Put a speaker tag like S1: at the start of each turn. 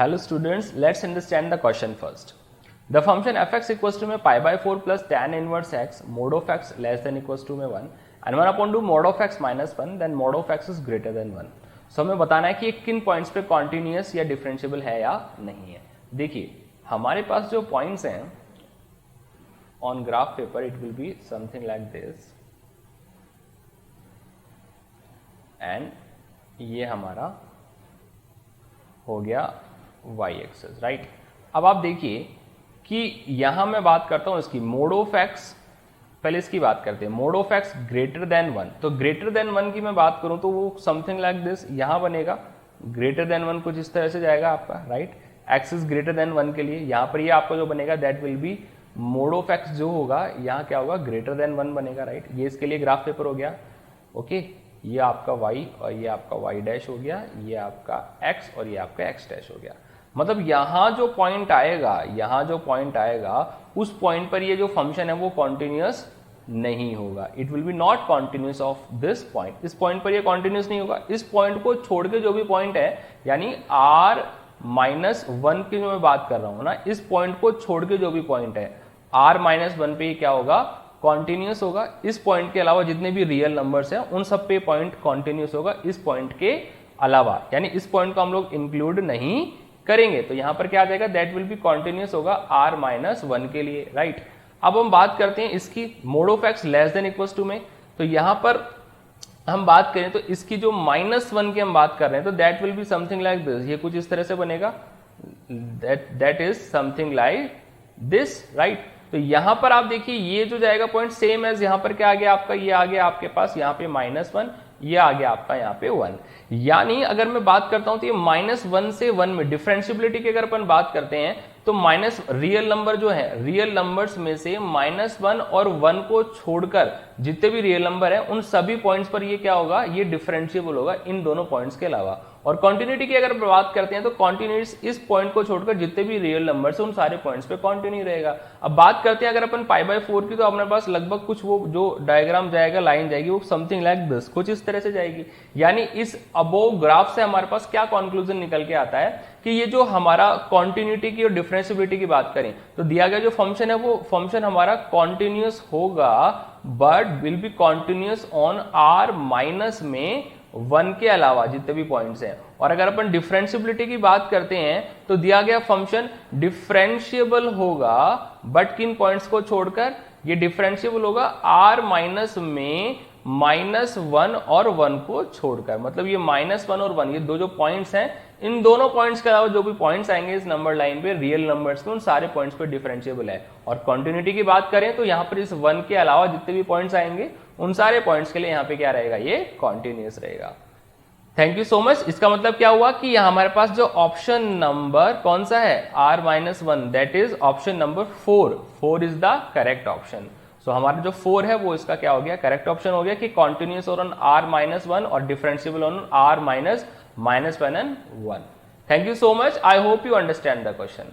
S1: Hello students, let's understand the question first. The function fx equals to pi by 4 plus tan inverse x mod of x less than equals to 1 and 1 upon 2 mod of x minus 1 then mod of x is greater than 1. So हमें बताना है कि ये किन points पे continuous या differentiable है या नहीं है. देखिए हमारे पास जो पॉइंट्स हैं on graph paper it will be something like this and ये हमारा हो गया y एक्सेस, राइट. अब आप देखिए कि यहां मैं बात करता हूं इसकी मोड ऑफ x, पहले इसकी बात करते हैं. Mode of x greater than 1, तो ग्रेटर देन 1 की मैं बात करूं तो वो समथिंग लाइक दिस यहां बनेगा. ग्रेटर देन 1 कुछ इस तरह से जाएगा आपका, right. x is greater than 1 के लिए यहां पर ये आपका जो बनेगा that will be mode of x जो होगा यहां क्या होगा ग्रेटर देन 1 बनेगा, राइट. ये इसके लिए ग्राफ पेपर हो गया. ओके ये आपका y और ये आपका y डैश हो गया, ये आपका x और ये आपका x डैश हो गया. मतलब यहां जो पॉइंट आएगा उस पॉइंट पर ये जो फंक्शन है वो कॉन्टिन्यूअस नहीं होगा. It will be not continuous of this point. इस पॉइंट पर ये कॉन्टिन्यूअस नहीं होगा. इस पॉइंट को छोड़ के जो भी पॉइंट है यानी r माइनस 1 की जो मैं बात कर रहा हूं ना, इस पॉइंट को छोड़ के जो भी पॉइंट है r माइनस 1 पे क्या होगा कॉन्टिन्यूअस होगा. इस पॉइंट के अलावा जितने भी रियल नंबर्स हैं उन सब पे पॉइंट कॉन्टिन्यूअस होगा इस पॉइंट के अलावा, यानी इस पॉइंट को हम लोग इंक्लूड नहीं करेंगे. तो यहां पर क्या आ जाएगा दैट विल बी कॉन्टिन्यूअस होगा r माइनस 1 के लिए, राइट. अब हम बात करते हैं इसकी mode of x less than equals to में. तो यहां पर हम बात करें तो इसकी जो माइनस 1 की हम बात कर रहे हैं तो that will be something like this. ये कुछ इस तरह से बनेगा, that is something like this, right. तो यहां पर आप देखिए ये जो जाएगा पॉइंट सेम एज यहां पर क्या आ गया आपका, ये आ गया आपके पास यहाँ पे -1, ये आ गया आपका यहाँ पे 1. यानी अगर मैं बात करता हूं तो ये -1 से 1 में डिफरेंशिएबिलिटी की अगर अपन बात करते हैं तो माइनस रियल नंबर जो है रियल नंबर्स में से -1 और 1 को छोड़कर जितने भी रियल नंबर है उन सभी पॉइंट्स पर ये क्या होगा ये डिफरेंशिएबल होगा इन दोनों पॉइंट्स के अलावा. और कॉन्टिन्यूटी की अगर बात करते हैं तो कॉन्टिन्यूस इस पॉइंट को छोड़कर जितने भी रियल नंबर्स हैं उन सारे पॉइंट्स पे कॉन्टिन्यू रहेगा. अब बात करते हैं अगर अपन π/4 की तो अपने पास लगभग कुछ वो जो डायग्राम जाएगा लाइन जाएगी वो समथिंग लाइक दिस कुछ इस तरह से जाएगी. यानी इस अबोव ग्राफ से हमारे पास क्या कंक्लूजन निकल के आता है कि ये जो हमारा कॉन्टिन्यूटी की और डिफरेंशिएबिलिटी की बात करें तो दिया गया जो फंक्शन है वो फंक्शन हमारा कॉन्टिन्यूअस होगा but will be continuous on r minus में 1 के अलावा जितने भी पॉइंट्स हैं. और अगर अपन डिफरेंशिएबिलिटी की बात करते हैं तो दिया गया फंक्शन डिफरेंशिएबल होगा बट किन पॉइंट्स को छोड़कर ये डिफरेंशिएबल होगा r माइनस में -1 और 1 को छोड़कर. मतलब ये -1 और 1 ये दो जो पॉइंट्स हैं इन दोनों पॉइंट्स के अलावा जो भी पॉइंट्स आएंगे इस नंबर लाइन पे रियल नंबर्स पे उन सारे पॉइंट्स पे डिफरेंशिएबल है. और कॉन्टिन्यूटी की बात करें तो यहाँ पर इस 1 के अलावा जितने भी पॉइंट्स आएंगे उन सारे पॉइंट्स के लिए यहाँ पे क्या रहेगा ये कॉन्टिन्यूअस रहेगा. Thank you so much. इसका मतलब क्या हुआ कि यहाँ हमारे पास जो ऑप्शन नंबर कौन सा है r-1 that is option number 4 is the correct option. So हमारा जो 4 है वो इसका क्या हो गया करेक्ट ऑप्शन हो गया कि कॉन्टिन्यूअस ऑन r-1 और differentiable on r-1 and 1. Thank you so much. I hope you understand the question.